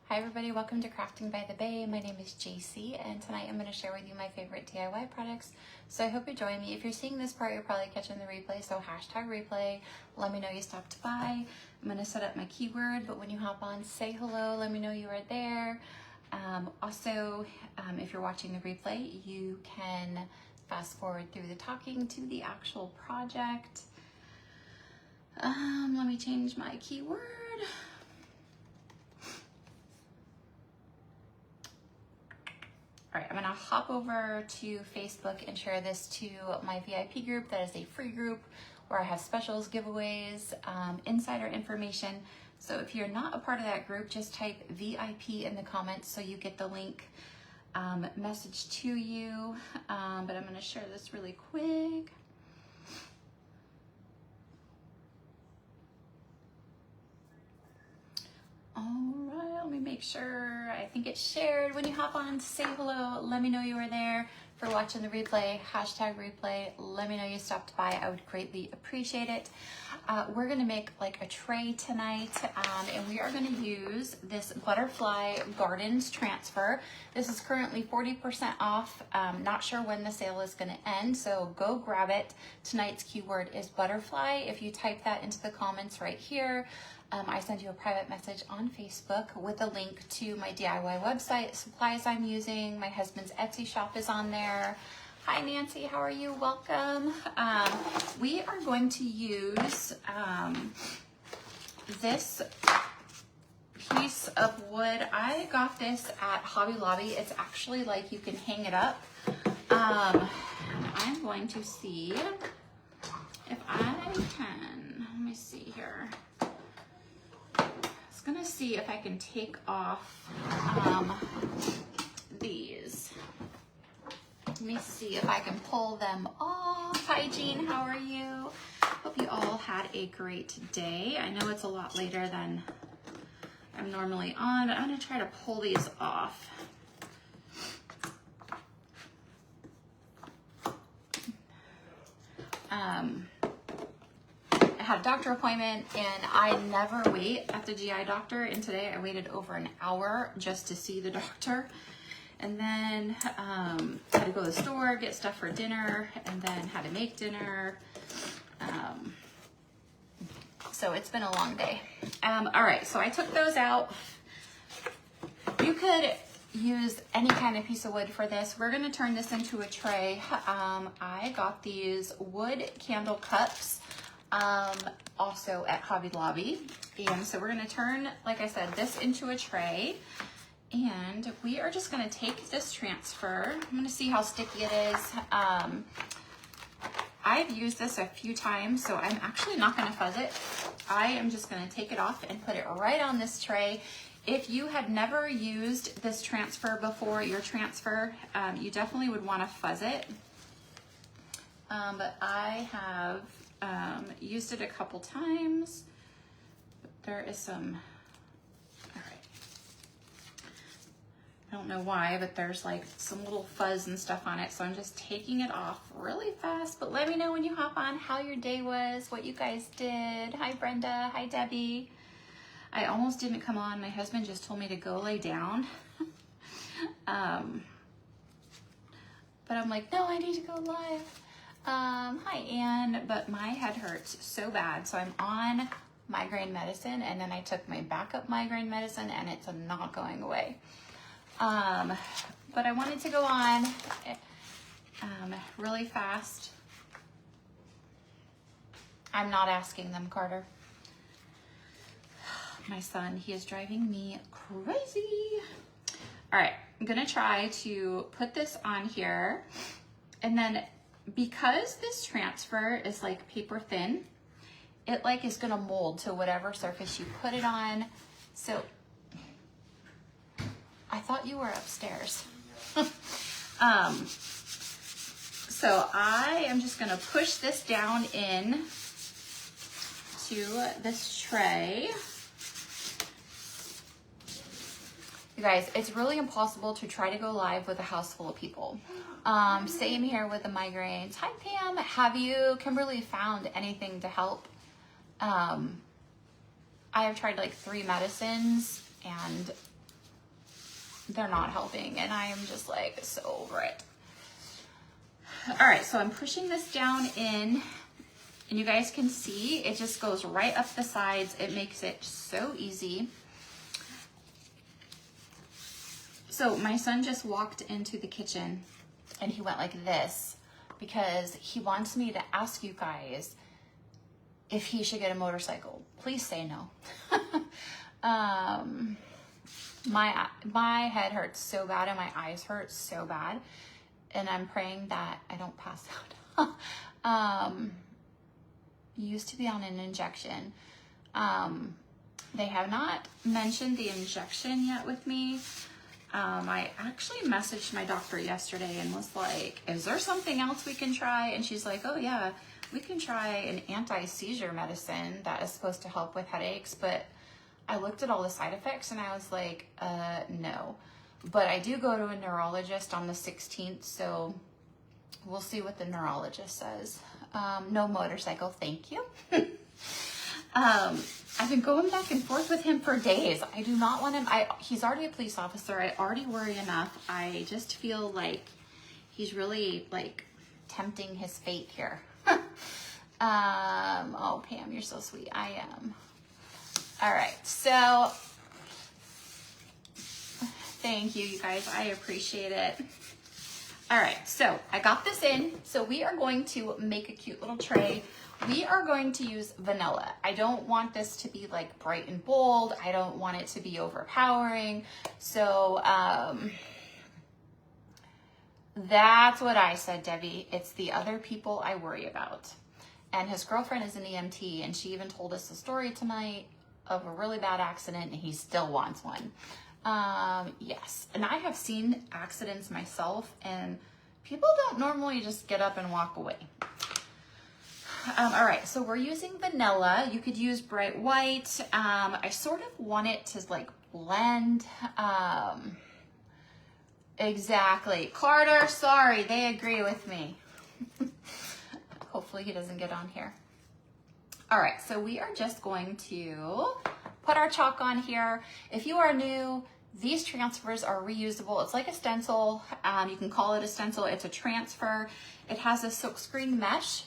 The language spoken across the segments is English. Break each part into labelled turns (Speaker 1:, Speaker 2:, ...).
Speaker 1: Hi everybody, welcome to Crafting by the Bay. My name is JC and tonight I'm going to share with you my favorite DIY products. So I hope you join me. If you're seeing this part, you're probably catching the replay, so hashtag replay. Let me know you stopped by. I'm going to set up my keyword, but when you hop on, say hello, let me know you are there. Also, if you're watching the replay, you can fast forward through the talking to the actual project. Let me change my keyword. All right, I'm gonna hop over to Facebook and share this to my VIP group. That is a free group where I have specials, giveaways, insider information. So if you're not a part of that group, just type VIP in the comments so you get the link message to you. But I'm gonna share this really quick. All right, let me make sure. I think it's shared. When you hop on, say hello. Let me know you are there. For watching the replay, hashtag replay. Let me know you stopped by. I would greatly appreciate it. We're gonna make like a tray tonight, and we are gonna use this Butterfly Gardens transfer. This is currently 40% off. Not sure when the sale is gonna end, so go grab it. Tonight's keyword is butterfly. If you type that into the comments right here, I send you a private message on Facebook with a link to my DIY website, supplies I'm using. My husband's Etsy shop is on there. Hi Nancy, how are you? Welcome. We are going to use this piece of wood. I got this at Hobby Lobby. It's actually like you can hang it up. I'm going to see if I can, let me see here. Gonna see if I can take off these. Let me see if I can pull them off. Hi Jean, how are you? Hope you all had a great day. I know it's a lot later than I'm normally on, but I'm gonna try to pull these off. Had a doctor appointment and I never wait at the GI doctor, and today I waited over an hour just to see the doctor, and then had to go to the store, get stuff for dinner, and then had to make dinner. So it's been a long day. All right, so I took those out. You could use any kind of piece of wood for this. We're gonna turn this into a tray. I got these wood candle cups also at Hobby Lobby, and so we're going to turn, like I said, this into a tray, and we are just going to take this transfer. I'm going to see how sticky it is. I've used this a few times, so I'm actually not going to fuzz it. I am just going to take it off and put it right on this tray. If you had never used this transfer before, your transfer, you definitely would want to fuzz it, but I have used it a couple times. There is some, all right, I don't know why, but there's like some little fuzz and stuff on it, so I'm just taking it off really fast. But let me know when you hop on how your day was, what you guys did. Hi Brenda, hi Debbie. I almost didn't come on. My husband just told me to go lay down. But I'm like, no, I need to go live. Hi Ann, but my head hurts so bad, so I'm on migraine medicine, and then I took my backup migraine medicine and it's not going away. But I wanted to go on really fast. I'm not asking them, Carter. My son, he is driving me crazy. All right, I'm gonna try to put this on here, and then because this transfer is like paper thin, it like is gonna mold to whatever surface you put it on. So I thought you were upstairs. So I am just gonna push this down in to this tray. You guys, it's really impossible to try to go live with a house full of people. Same here with the migraines. Hi Pam, have you, Kimberly, found anything to help? I have tried like 3 medicines and they're not helping, and I am just like so over it. All right, so I'm pushing this down in, and you guys can see it just goes right up the sides. It makes it so easy. So my son just walked into the kitchen and he went like this because he wants me to ask you guys if he should get a motorcycle. Please say no. My head hurts so bad and my eyes hurt so bad, and I'm praying that I don't pass out. Used to be on an injection. They have not mentioned the injection yet with me. I actually messaged my doctor yesterday and was like, is there something else we can try? And she's like, oh yeah, we can try an anti-seizure medicine that is supposed to help with headaches. But I looked at all the side effects and I was like, no. But I do go to a neurologist on the 16th, so we'll see what the neurologist says. No motorcycle, thank you. I've been going back and forth with him for days. I do not want him. He's already a police officer. I already worry enough. I just feel like he's really like tempting his fate here. Oh, Pam, you're so sweet. I am. All right. So thank you, you guys. I appreciate it. All right. So I got this in. So we are going to make a cute little tray. We are going to use vanilla. I don't want this to be like bright and bold. I don't want it to be overpowering. So that's what I said, Debbie. It's the other people I worry about. And his girlfriend is an EMT, and she even told us a story tonight of a really bad accident, and he still wants one. Yes, and I have seen accidents myself, and people don't normally just get up and walk away. All right, so we're using vanilla. You could use bright white. I sort of want it to like blend. Exactly. Carter, sorry, they agree with me. Hopefully he doesn't get on here. All right, so we are just going to put our chalk on here. If you are new, these transfers are reusable. It's like a stencil. You can call it a stencil. It's a transfer. It has a silkscreen mesh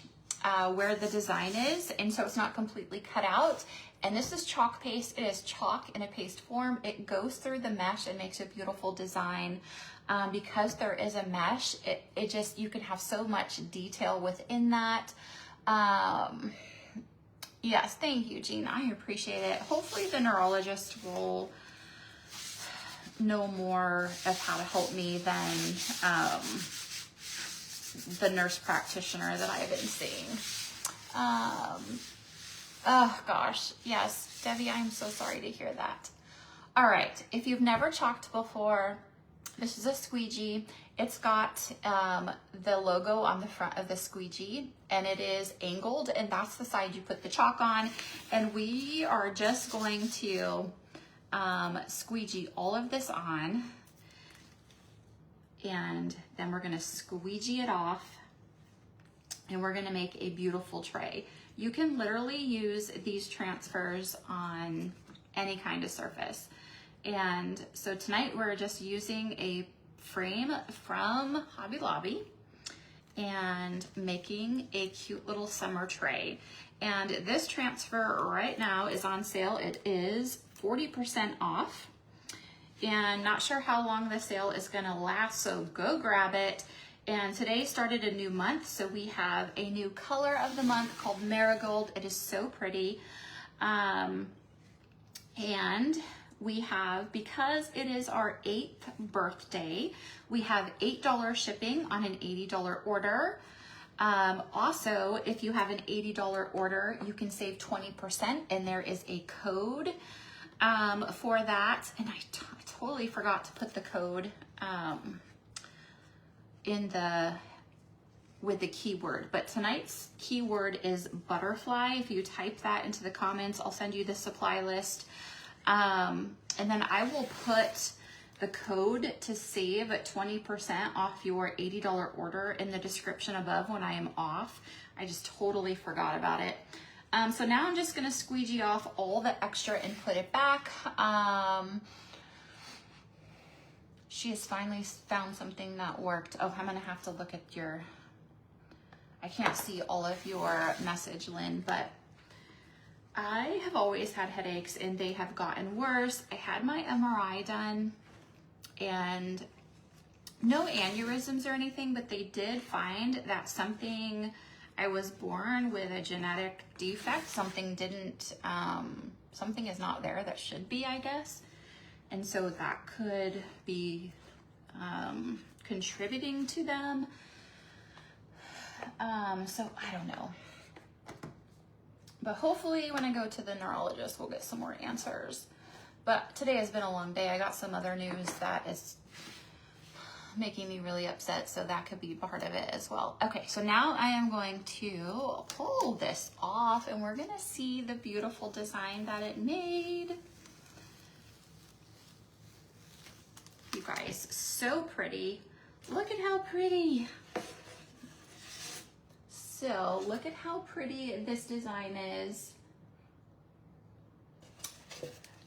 Speaker 1: where the design is, and so it's not completely cut out. And this is chalk paste. It is chalk in a paste form. It goes through the mesh and makes a beautiful design. Because there is a mesh, it just, you can have so much detail within that. Yes, thank you, Jean. I appreciate it. Hopefully the neurologist will know more of how to help me than the nurse practitioner that I've been seeing. Oh gosh, yes, Debbie, I'm so sorry to hear that. All right, if you've never chalked before, this is a squeegee. It's got the logo on the front of the squeegee, and it is angled, and that's the side you put the chalk on. And we are just going to squeegee all of this on, and then we're gonna squeegee it off, and we're gonna make a beautiful tray. You can literally use these transfers on any kind of surface. And so tonight we're just using a frame from Hobby Lobby and making a cute little summer tray. And this transfer right now is on sale. It is 40% off, and not sure how long the sale is gonna last, so go grab it. And today started a new month, so we have a new color of the month called Marigold. It is so pretty. And we have, because it is our 8th birthday, we have $8 shipping on an $80 order. Also, if you have an $80 order, you can save 20%, and there is a code for that. And I totally forgot to put the code with the keyword, but tonight's keyword is butterfly. If you type that into the comments, I'll send you the supply list. And then I will put the code to save 20% off your $80 order in the description above when I am off. I just totally forgot about it. So now I'm just gonna squeegee off all the extra and put it back. She has finally found something that worked. Oh, I'm gonna have to look at your, I can't see all of your message, Lynn, but I have always had headaches and they have gotten worse. I had my MRI done and no aneurysms or anything, but they did find that something, I was born with a genetic defect. Something didn't, something is not there that should be, I guess. And so that could be contributing to them. So I don't know. But hopefully when I go to the neurologist, we'll get some more answers. But today has been a long day. I got some other news that is making me really upset, so that could be part of it as well. Okay, so now I am going to pull this off and we're gonna see the beautiful design that it made. You guys, so pretty. Look at how pretty. So look at how pretty this design is.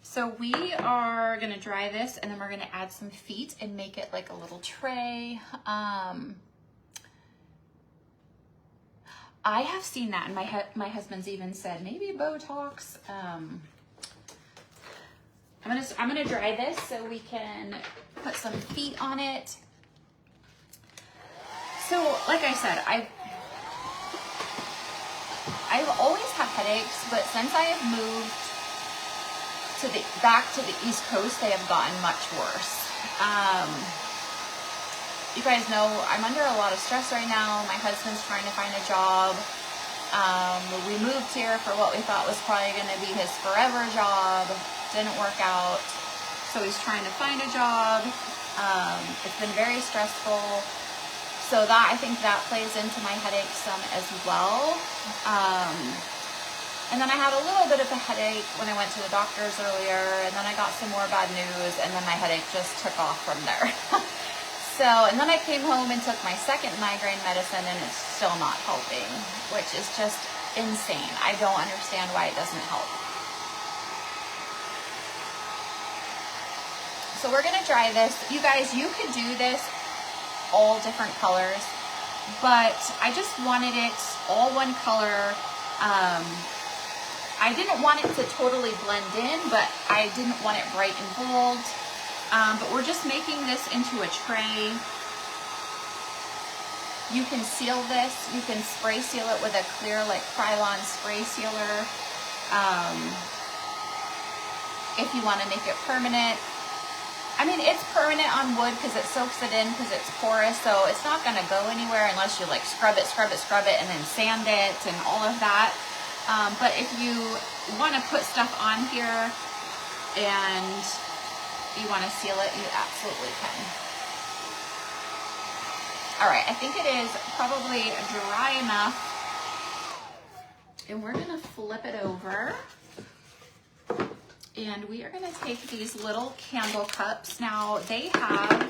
Speaker 1: So we are gonna dry this and then we're gonna add some feet and make it like a little tray. I have seen that, and my husband's even said maybe Botox. I'm gonna dry this so we can put some feet on it. So like I said, I've always had headaches, but since I have moved back to the East Coast, they have gotten much worse. You guys know I'm under a lot of stress right now. My husband's trying to find a job. We moved here for what we thought was probably going to be his forever job. Didn't work out. So he's trying to find a job. It's been very stressful. So that, I think that plays into my headache some as well. And then I had a little bit of a headache when I went to the doctor's earlier, and then I got some more bad news, and then my headache just took off from there. So, and then I came home and took my second migraine medicine, and it's still not helping, which is just insane. I don't understand why it doesn't help. So we're gonna dry this. You guys, you could do this all different colors, but I just wanted it all one color. I didn't want it to totally blend in, but I didn't want it bright and bold. But we're just making this into a tray. You can seal this. You can spray seal it with a clear, like Krylon spray sealer. If you want to make it permanent. I mean, it's permanent on wood because it soaks it in because it's porous, so it's not going to go anywhere unless you like scrub it, and then sand it and all of that. But if you want to put stuff on here and you want to seal it, you absolutely can. All right, I think it is probably dry enough. And we're going to flip it over. And we are going to take these little candle cups. Now, they have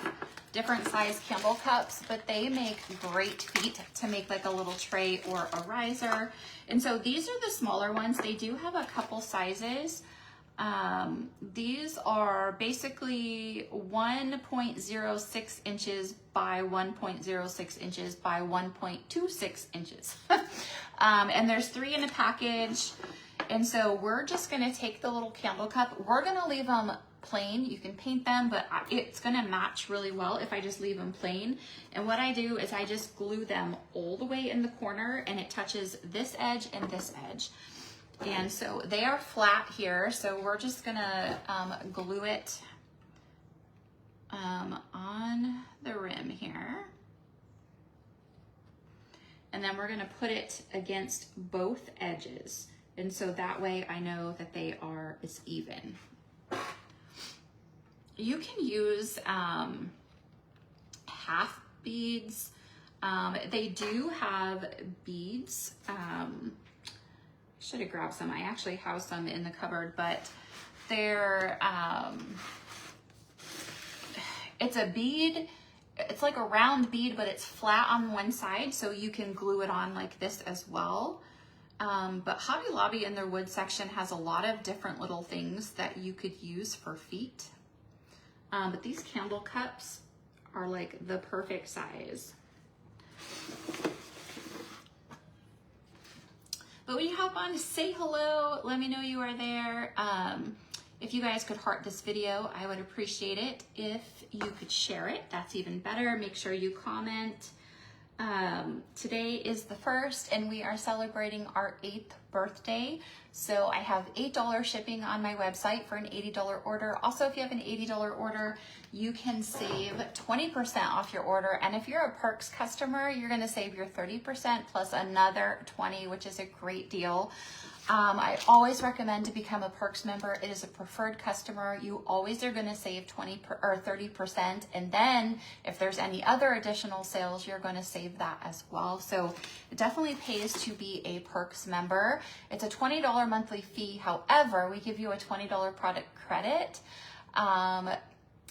Speaker 1: different size candle cups, but they make great feet to make like a little tray or a riser. And so these are the smaller ones. They do have a couple sizes. These are basically 1.06 inches by 1.06 inches by 1.26 inches. And there's 3 in a package. And so we're just gonna take the little candle cup. We're gonna leave them plain. You can paint them, but it's gonna match really well if I just leave them plain. And what I do is I just glue them all the way in the corner, and it touches this edge and this edge. And so they are flat here, so we're just gonna glue it on the rim here. And then we're gonna put it against both edges. And so that way I know that they are as even. You can use half beads. They do have beads. Should have grabbed some. I actually have some in the cupboard, but they're, it's a bead. It's like a round bead, but it's flat on one side, so you can glue it on like this as well. But Hobby Lobby in their wood section has a lot of different little things that you could use for feet. but these candle cups are like the perfect size. But when you hop on, say hello, let me know you are there. If you guys could heart this video, I would appreciate it. If you could share it, that's even better. Make sure you comment. Today is the 1st and we are celebrating our 8th birthday. So I have $8 shipping on my website for an $80 order. Also, if you have an $80 order, you can save 20% off your order. And if you're a Perks customer, you're gonna save your 30% plus another 20, which is a great deal. I always recommend to become a Perks member. It is a preferred customer. You always are going to save 30%. And then if there's any other additional sales, you're going to save that as well. So it definitely pays to be a Perks member. It's a $20 monthly fee. However, we give you a $20 product credit.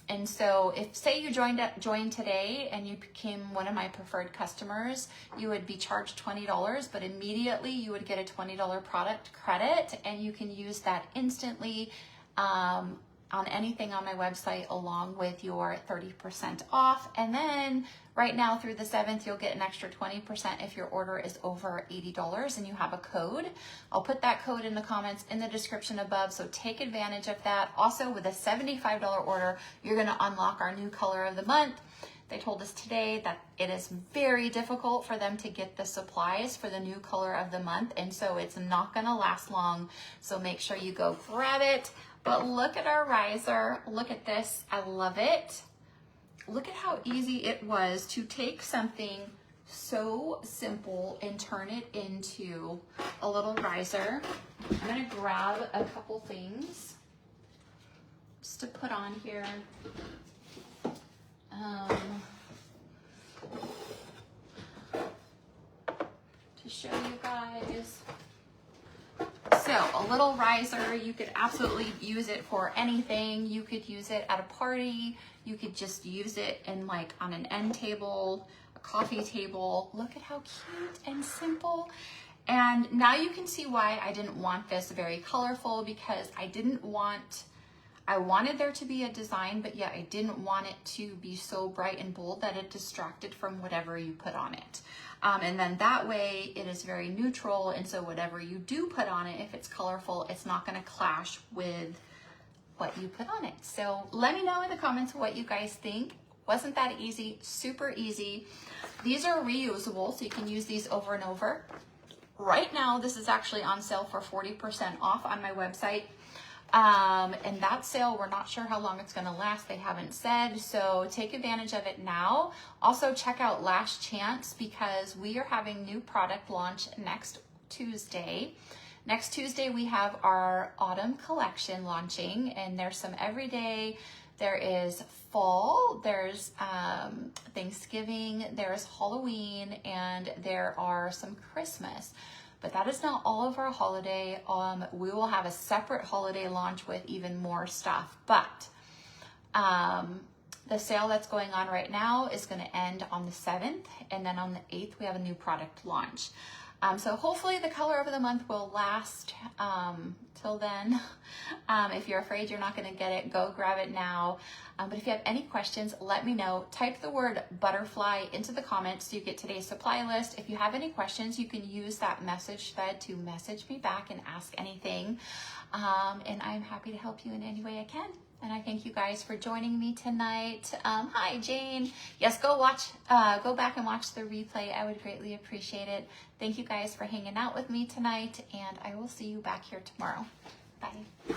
Speaker 1: And so if, say you joined today and you became one of my preferred customers, you would be charged $20, but immediately you would get a $20 product credit, and you can use that instantly on anything on my website along with your 30% off. And then right now through the 7th, you'll get an extra 20% if your order is over $80 and you have a code. I'll put that code in the comments in the description above, so take advantage of that. Also, with a $75 order, you're gonna unlock our new color of the month. They told us today that it is very difficult for them to get the supplies for the new color of the month, and so it's not gonna last long, so make sure you go grab it. But look at our riser. Look at this. I love it. Look at how easy it was to take something so simple and turn it into a little riser. I'm gonna grab a couple things just to put on here. To show you guys. So a little riser, you could absolutely use it for anything. You could use it at a party. You could just use it in like on an end table, a coffee table. Look at how cute and simple. And now you can see why I didn't want this very colorful, because I wanted there to be a design, but yet I didn't want it to be so bright and bold that it distracted from whatever you put on it. And then that way it is very neutral, and so whatever you do put on it, if it's colorful, it's not gonna clash with what you put on it. So let me know in the comments what you guys think. Wasn't that easy? Super easy. These are reusable, so you can use these over and over. Right now, this is actually on sale for 40% off on my website. And that sale, we're not sure how long it's going to last. They haven't said, so take advantage of it now. Also check out Last Chance, because we are having new product launch next Tuesday. Next Tuesday, we have our autumn collection launching, and there's some everyday, there is fall, there's Thanksgiving, there's Halloween, and there are some Christmas. But that is not all of our holiday. We will have a separate holiday launch with even more stuff. But the sale that's going on right now is going to end on the 7th. And then on the 8th, we have a new product launch. So hopefully the color of the month will last till then. If you're afraid you're not going to get it, go grab it now. But if you have any questions, let me know. Type the word butterfly into the comments so you get today's supply list. If you have any questions, you can use that message thread to message me back and ask anything. And I'm happy to help you in any way I can. And I thank you guys for joining me tonight. Hi, Jane. Yes, go back and watch the replay. I would greatly appreciate it. Thank you guys for hanging out with me tonight, and I will see you back here tomorrow. Bye.